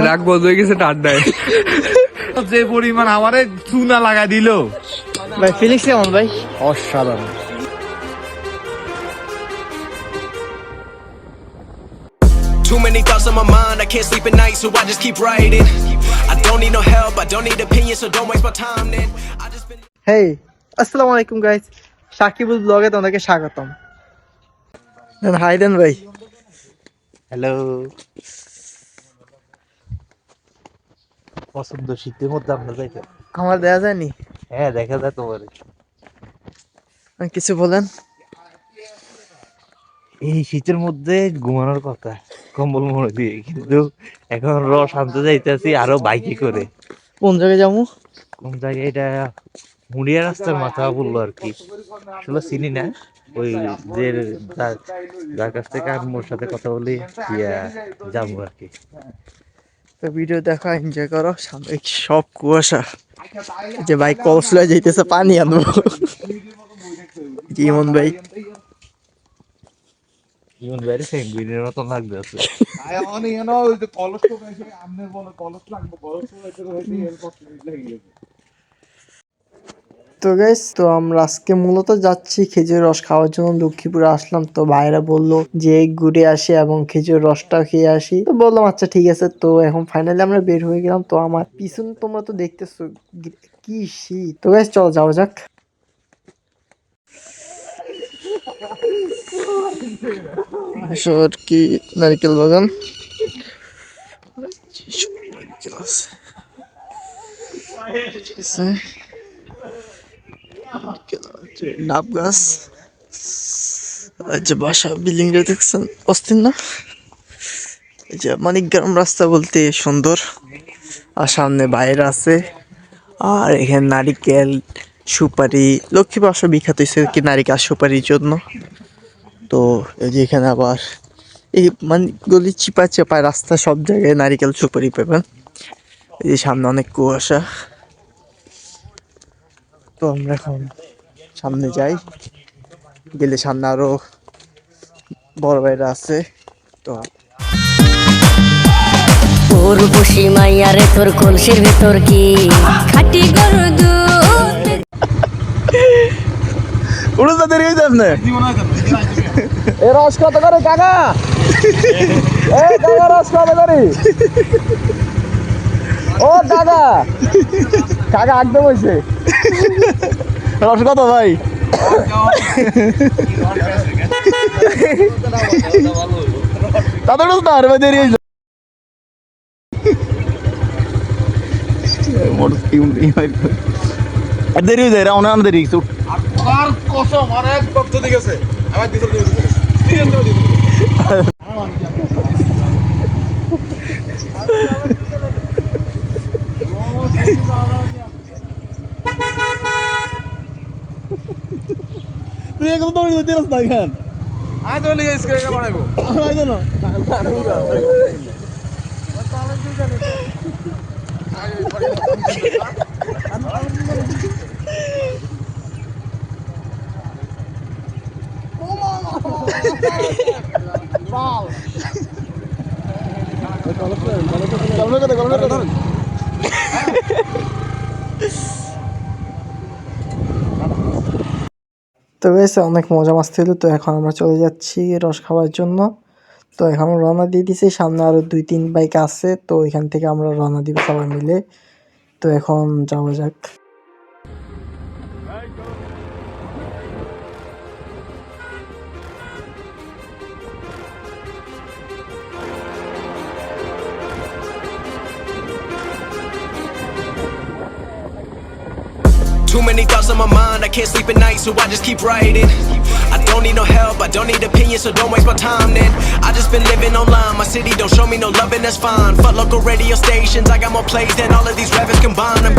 রাগ বন্ধ হয়ে গেছে ঠান্ডায়। যে পরিমাণ আমারে চুনা লাগা দিল ভাই, ফিলিংস কেমন ভাই? অসাধারণ। Too many thoughts on my mind, I can't sleep at night, so I just keep writing. I don't need no help, I don't need opinions, so don't waste my time then. I just been... হেই, আসসালামু আলাইকুম guys, Shakibul ব্লগে তোমাদেরকে স্বাগতম। High দেন ভাই। Hello. পছন্দ শীতের মধ্যে আমরা যাইতে? আমার দেয়া যায়নি। হ্যাঁ, দেখা যায় তোমার। কিছু বলেন। এই শীতের মধ্যে ঘুমানোর কথা কম্বল মুড়ে দিয়ে, কিন্তু এখন রস আনতে যাইতেছি আরো বাইকে করে। কোন জায়গায় যাবো? কোন জায়গায় এটা মুড়িয়া রাস্তার মাথা বললো আর কি, আসলে চিনি না। ওই যে যার কাছ থেকে মোর সাথে কথা বলি যাবো আর কি। তো ভিডিও দেখো, এনজয় করো। সামনে সব কুয়াশা, যে ভাই কলস লয়ে যাইতেছে পানি আনবো। জীবন ভাই, ইমন বাইরে সেঙ্গুইনের মতন লাগতেছে। তো গাইস, তো আমরা আজকে মূলত যাচ্ছি খেজুর রস খাওয়ার জন্য। লক্ষ্মীপুরে আসলাম, তো ভাইরা বললো যে ঘুরে আসি এবং খেজুর রসটা খেয়ে আসি। তো বললাম আচ্ছা ঠিক আছে। তো এখন ফাইনালি আমরা বের হয়ে গেলাম। তো আমার পিছনে তোমরা তো দেখতেছো কি শীত। তো গাইস চলো যাওয়া যাক। কি নারকেল বাগান, ডাব গাছ, যে বাসা বিল্ডিংটা দেখছেন অস্থির না? এই যে মানিকগ্রাম রাস্তা বলতে সুন্দর, আর সামনে বাইরে আছে। আর এখানে নারিকেল, সুপারি, লক্ষ্মী বাসা বিখ্যাত হয়েছে কি নারিকেল সুপারির জন্য। তো এই যে এখানে আবার এই মানে গলি চিপা চাপায় রাস্তা, সব জায়গায় নারিকেল সুপারি পাবেন। এই যে সামনে অনেক কুয়াশা। তো আমরা এখন সামনে যাই, গেলে সামনে আরো বড় ভাইরা আছে। তো তোর বসি মাইয়ারে তোর কলসির ভিতর কি খাটি গরু দুধ উড়ে তো দেরি হয়ে যাবে না। এ রস কত করে কাকা? এ কাকা রস কত করে? ও দাদা, কাকা একদম হয়েছে। রস কত ভাই? তাদের না আর দেরি হয়ে দেরি হয়ে যায় রাউন্ড দেরি কিছু। তুই এখন তো দিস না কেন? আয় তো লিয়ে স্ক্রিনে বানাবো। আই জানো তো বেশ অনেক মজা মাস্তি হলো। তো এখন আমরা চলে যাচ্ছি রস খাওয়ার জন্য। তো এখন রওনা দিয়ে দিছি, সামনে আরো 2-3 বাইক আছে। তো এখান থেকে আমরা রওনা দিব সবাই মিলে। তো এখন যাওয়া যাক। Too many thoughts on my mind, I can't sleep at night, so I just keep writing. I don't need no help, I don't need opinions, so don't waste my time then. I just been living online, my city don't show me no love and that's fine. Fuck local radio stations, I got more plays than all of these rappers combined. I'm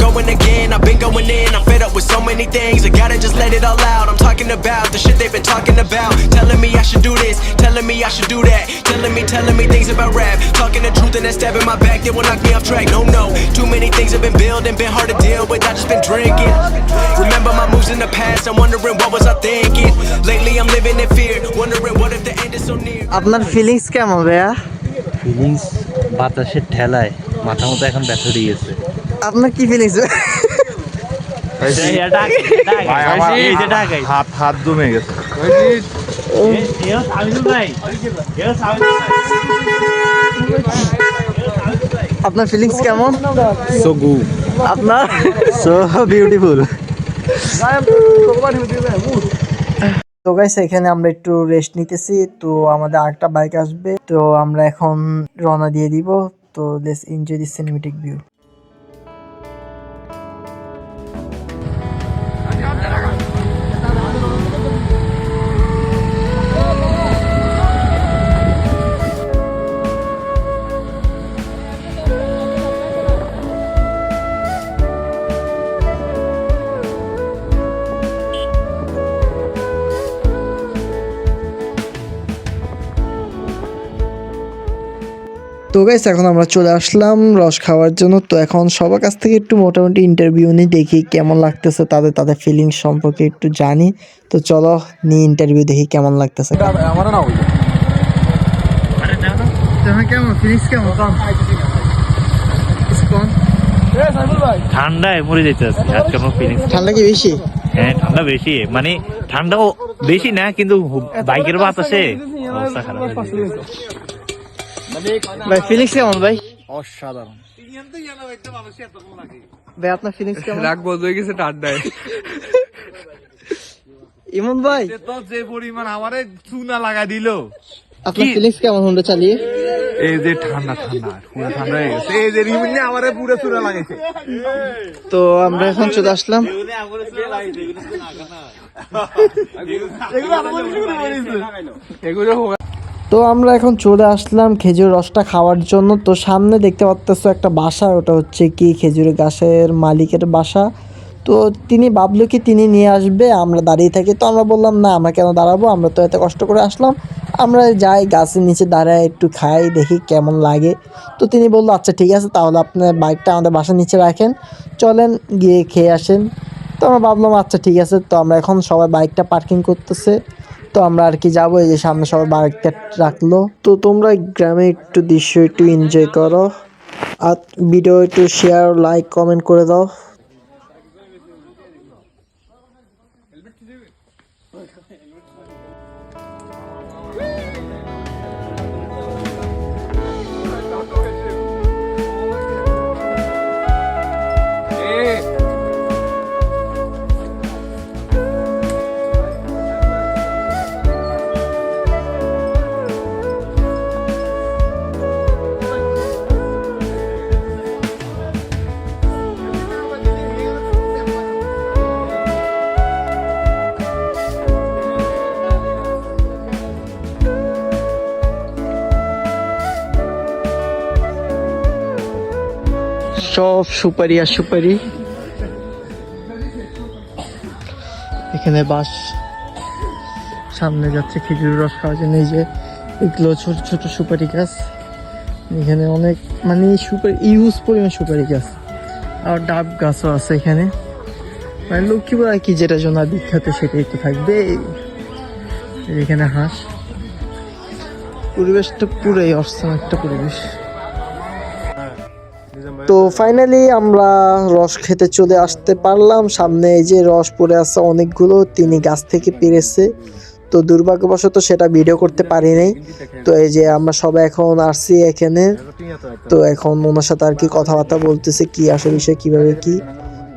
going again, I've been going in, I'm fed up with so many things, I gotta just let it all out. I'm talking about the shit they've been talking about, telling me I should do this, telling me I should do that, telling me things about rap, talking the truth and then stabbing my back, they will knock me off track. No, too many things have been building, been hard to deal with, I just been drinking. Remember my moves in the past, I'm wondering what was I thinking. Lately I'm living in fear, wondering what if the end is so near. আপনার feelings কেমন ভাইয়া? Feelings বাতাসের ঠেলায় মাথা মতো এখন ব্যথা দিয়ে গেছে। আপনার কি ফিলিংস? ভাই আমার হাত জমে গেছে। আপনার ফিলিংস কেমন? সো গু আপনার সো বিউটিফুল। তো গাইস এখানে আমরা একটু রেস্ট নিতেছি, তো আমাদের আরেকটা বাইক আসবে, তো আমরা এখন রওনা দিয়ে দিব। তো let's enjoy this cinematic view. তো গাইস এখন আমরা চলে আসলাম রস খাওয়ার জন্য। তো এখন সবার কাছ থেকে একটু মোটামুটি ইন্টারভিউ নিই, দেখি কেমন লাগতেছে, তাদের ফিলিংস সম্পর্কে একটু জানি। তো চলো নিয়ে ইন্টারভিউ দেখি কেমন লাগতেছে। কেমন ফিলিংস কেমন? ঠান্ডায় মরে যেতেছে আর কেমন ফিলিংস? ঠান্ডা কি বেশি? হ্যাঁ ঠান্ডা বেশি, মানে ঠান্ডাও বেশি না কিন্তু বাইকের বাতাসে অবস্থা খারাপ হয়ে গেছে। ভাই ফিলিংস কেমন ভাই? অসাধারণ ভাই আপনার ফিলিংস কেমন? রাগ বন্ধ হয়ে গেছে ঠান্ডায়। ইমন ভাই তো যে পরিমাণ আমারে চুনা লাগা দিল। আপনার ফিলিংস কেমন হুন্ডা চালিয়ে? এই যে ঠান্ডা পুরো ঠান্ডা হয়ে গেছে। এই যে রিমিনে আমারে পুরো চুনা লাগাইছে। তো আমরা এখন চলে আসলাম তো আমরা এখন চলে আসলাম খেজুর রসটা খাওয়ার জন্য। তো সামনে দেখতে পাচ্ছ একটা বাসা, ওটা হচ্ছে কি খেজুর গাছের মালিকের বাসা। তো তিনি ভাবলো কি তিনি নিয়ে আসবে, আমরা দাঁড়িয়ে থাকি। তো আমরা বললাম না, আমরা কেন দাঁড়াবো, আমরা তো এত কষ্ট করে আসলাম, আমরা যাই গাছের নিচে দাঁড়ায় একটু খাই, দেখি কেমন লাগে। তো তিনি বললো আচ্ছা ঠিক আছে, তাহলে আপনার বাইকটা আমাদের বাসার নিচে রাখেন, চলেন গিয়ে খেয়ে আসেন। তো আমরা ভাবলাম আচ্ছা ঠিক আছে। তো আমরা এখন সবাই বাইকটা পার্কিং করতেছে, তো আমরা আর কি যাবো। এই যে সামনে সবাই বাইকটা রাখলো। তো তোমরা গ্রামে একটু দৃশ্য একটু এনজয় করো, আর ভিডিও একটু শেয়ার লাইক কমেন্ট করে দাও। সব সুপারি আর সুপারি, এখানে বাস সামনে যাচ্ছে খেজুর রস খাওয়ার জন্য। এই যে এগুলো ছোট ছোট সুপারি গাছ, এখানে অনেক মানে সুপারি ইউজ পরিমাণ সুপারি গাছ, আর ডাব গাছও আছে এখানে। মানে লক্ষ্মীপুর আর কি যেটা জন্য বিখ্যাত সেটাই তো থাকবে। এখানে হাঁস, পরিবেশটা পুরোই অসম একটা পরিবেশ। তো ফাইনালি আমরা রস খেতে চলে আসতে পারলাম। সামনে এই যে রস পড়ে আছে অনেকগুলো, তিনি গাছ থেকে পেরেছে। তো দুর্ভাগ্যবশত সেটা ভিডিও করতে পারি নাই। তো এই যে আমরা সবাই এখন আসছি এখানে, তো এখন ওনার সাথে আর কি কথাবার্তা বলতেছে কি আসল বিষয় কিভাবে কি।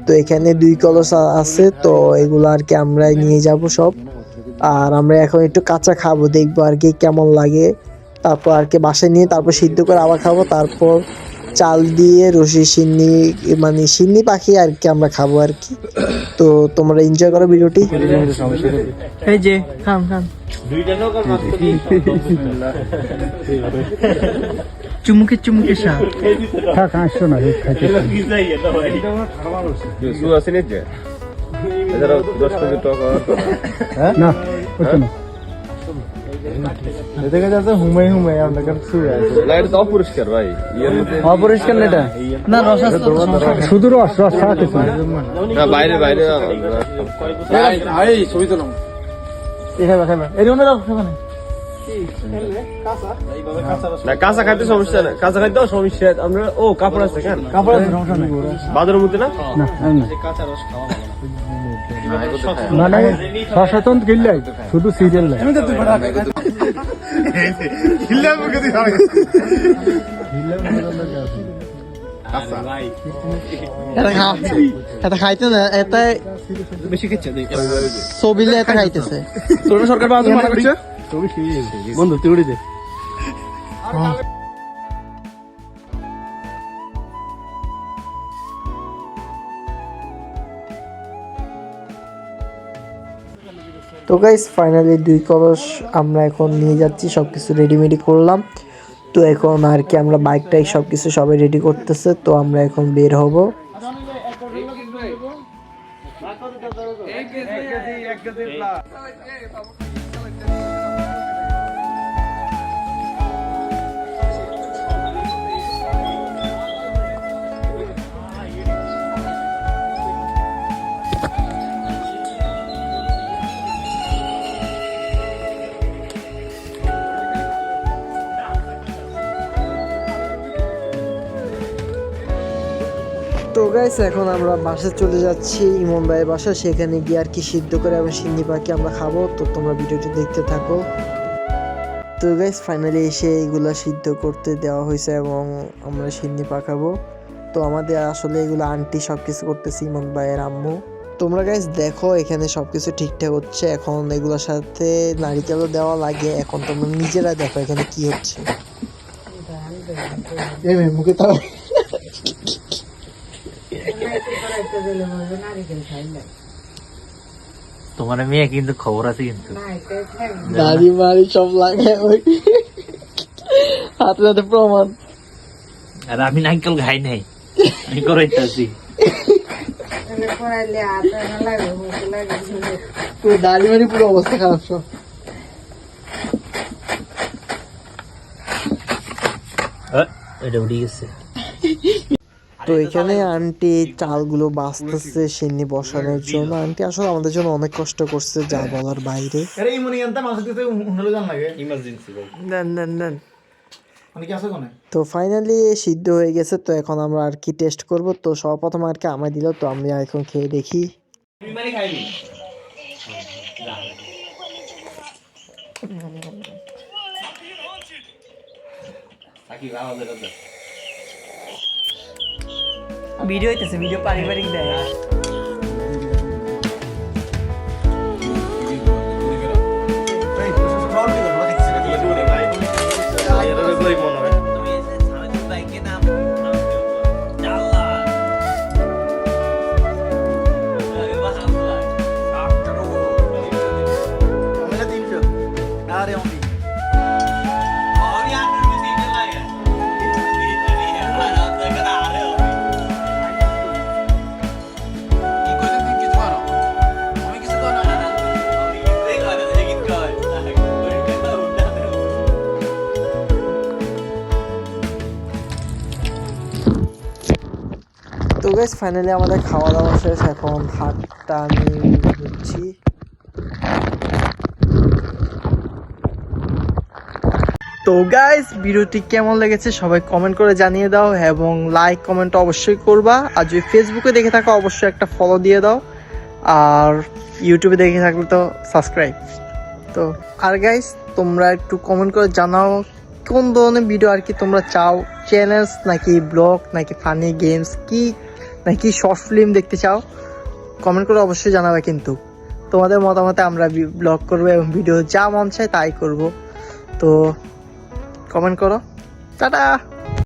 তো এখানে 2 কলস আছে, তো এগুলো আর কি আমরা নিয়ে যাব সব। আর আমরা এখন একটু কাঁচা খাবো, দেখবো আর কি কেমন লাগে। তারপর আর কি বাসায় নিয়ে তারপর সিদ্ধ করে আবার খাবো। তারপর চাল দিয়ে রসি সিন্নি মানে সিন্নি পাখি আর কি আমরা খাবো আর কি। তো তোমরা এনজয় করো ভিডিওটি। এই যে খান খান চুমুকে চুমুকে স্বাদ। দেখা যাচ্ছে হুমাই আপনার কাছে লাইট তো অপরিষ্কার ভাই। অপরিষ্কার না এটা, না রস আছে শুধু রস রস ছাড়া কিছু না। বাইরে ছবি তো নাও। এখানে এর মধ্যে রাখো সেখানে না কাঁচা খাইতে সমস্যা না, কাঁচা খাইতেও সমস্যা। আমরা ও কাপড় আছে কেন? কাপড় আছে, সমস্যা নাই। বাজারের মধ্যে না মানে সচেতন কিনলে শুধু সিরিয়াল নাই এটা খাইতে না, এটা বেশি খেচ্ছে ছবিলে এটা খাইতেছে। সরকার বাজার মানা করছে বন্ধু তুই উড়ি দে। তো গাইস ফাইনালি 2 কলস আমরা এখন নিয়ে যাচ্ছি, সবকিছু রেডিমেডি করলাম। তো এখন আর কি আমরা বাইকটাই সবকিছু সবাই রেডি করতেছে, তো আমরা এখন বের হব। তো গাইস এখন আমরা বাসায় চলে যাচ্ছি, ইমন ভাইয়ের বাসা। সেখানে গিয়ে আর কি সিদ্ধ করে এবং সিন্নি পাখি আমরা খাবো। তো তোমরা ভিডিওটি দেখতে থাকো। তো গাইস ফাইনালি এসে এগুলা সিদ্ধ করতে দেওয়া হয়েছে এবং আমরা সিন্নি পাকাবো। তো আমাদের আসলে এগুলো আন্টি সবকিছু করতেছে, ইমন ভাইয়ের আম্মু। তোমরা গাইস দেখো এখানে সবকিছু ঠিকঠাক হচ্ছে। এখন এগুলোর সাথে নারিকেলও দেওয়া লাগে। এখন তোমরা নিজেরা দেখো এখানে কি হচ্ছে। মুখে তাও তোমার মেয়ে কিন্তু খবর আছে, কিন্তু দাড়ি মারি সব লাগে ওই হাতে হাতে প্রমাণ। আর আমি নারকেল খাই নাই, আমি করাইতেছি। দাড়ি মারি পুরো অবস্থা খারাপ সব। এটা উঠে গেছে। তো এখানে আন্টি চালগুলো বাছতেছে সিন্নি বসানোর জন্য। আন্টি আসলে আমাদের জন্য অনেক কষ্ট করছে, যা বলার বাইরে। দেন দেন দেন। তো ফাইনালি সিদ্ধ হয়ে গেছে। তো এখন আমরা আর কি টেস্ট করব। তো সর্বপ্রথম আর কি আমায় দিল, তো আমি এখন খেয়ে দেখি। ভিডিও হইতেছে, ভিডিও পারিবারিক দেয়। তো গাইস ফাইনালি আমাদের খাওয়া দাওয়া শেষ। এখন হাতটা আমি ধুচ্ছি। তো গাইস ভিডিওটি কেমন লেগেছে সবাই কমেন্ট করে জানিয়ে দাও, এবং লাইক কমেন্ট অবশ্যই করবা। আর যদি ফেসবুকে দেখে থাকো অবশ্যই একটা ফলো দিয়ে দাও, আর ইউটিউবে দেখে থাকলে তো সাবস্ক্রাইব। তো আর গাইস তোমরা একটু কমেন্ট করে জানাও কোন ধরনের ভিডিও আর কি তোমরা চাও, চ্যালেঞ্জ নাকি ব্লগ নাকি ফানি গেমস কি নাকি শর্ট ফিল্ম দেখতে চাও, কমেন্ট করে অবশ্যই জানাবে। কিন্তু তোমাদের মতামতে আমরা ব্লগ করবো এবং ভিডিও যা মন চায় তাই করব। তো কমেন্ট করো। টাটা।